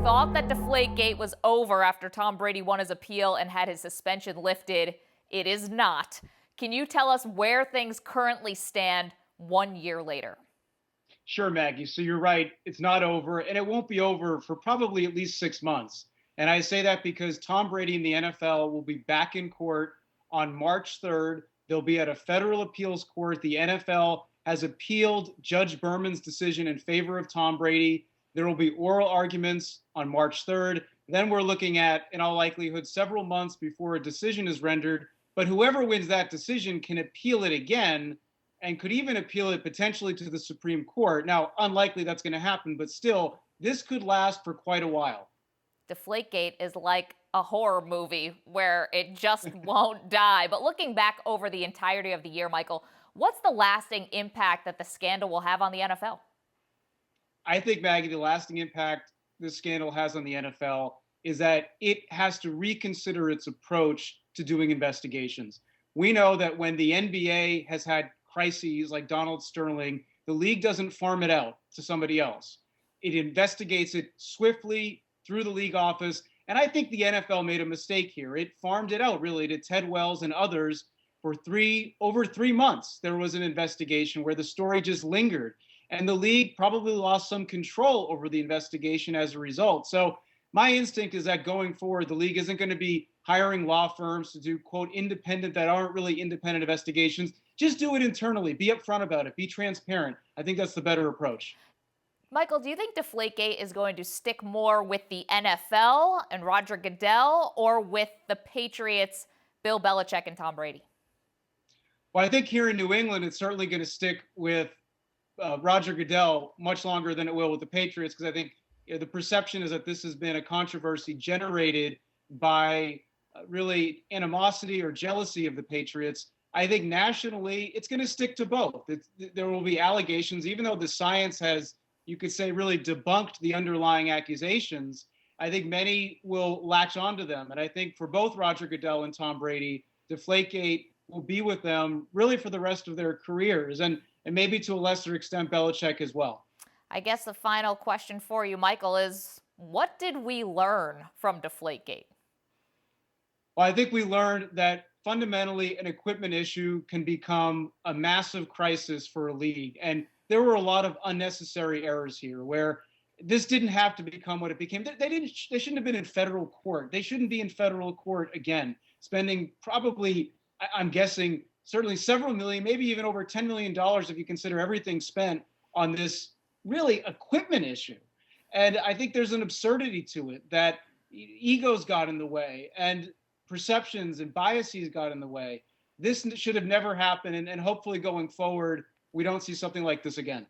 thought that Deflategate was over after Tom Brady won his appeal and had his suspension lifted. It is not. Can you tell us where things currently stand 1 year later? Sure, Maggie. So you're right. It's not over, and it won't be over for probably at least 6 months. And I say that because Tom Brady and the NFL will be back in court on March 3rd. They'll be at a federal appeals court. The NFL has appealed Judge Berman's decision in favor of Tom Brady. There will be oral arguments on March 3rd. Then we're looking at, in all likelihood, several months before a decision is rendered. But whoever wins that decision can appeal it again and could even appeal it potentially to the Supreme Court. Now, unlikely that's going to happen, but still, this could last for quite a while. Deflategate is like a horror movie where it just won't die. But looking back over the entirety of the year, Michael, what's the lasting impact that the scandal will have on the NFL? I think, Maggie, the lasting impact this scandal has on the NFL is that it has to reconsider its approach to doing investigations. We know that when the NBA has had crises like Donald Sterling, the league doesn't farm it out to somebody else. It investigates it swiftly through the league office. And I think the NFL made a mistake here. It farmed it out really to Ted Wells and others for over 3 months. There was an investigation where the story just lingered. And the league probably lost some control over the investigation as a result. So my instinct is that going forward, the league isn't going to be hiring law firms to do, quote, independent that aren't really independent investigations. Just do it internally. Be upfront about it. Be transparent. I think that's the better approach. Michael, do you think Deflategate is going to stick more with the NFL and Roger Goodell or with the Patriots, Bill Belichick and Tom Brady? Well, I think here in New England, it's certainly going to stick with Roger Goodell much longer than it will with the Patriots, because I think the perception is that this has been a controversy generated by really animosity or jealousy of the Patriots. I think nationally, it's going to stick to both. There will be allegations, even though the science has, you could say, really debunked the underlying accusations. I think many will latch onto them. And I think for both Roger Goodell and Tom Brady, Deflategate will be with them really for the rest of their careers, and maybe to a lesser extent Belichick as well. I guess the final question for you, Michael, is what did we learn from Deflategate? Well, I think we learned that fundamentally an equipment issue can become a massive crisis for a league. And there were a lot of unnecessary errors here where this didn't have to become what it became. They shouldn't have been in federal court. They shouldn't be in federal court again, spending probably, I'm guessing, certainly several million, maybe even over $10 million if you consider everything spent on this really equipment issue. And I think there's an absurdity to it that egos got in the way and perceptions and biases got in the way. This should have never happened. And hopefully going forward, we don't see something like this again.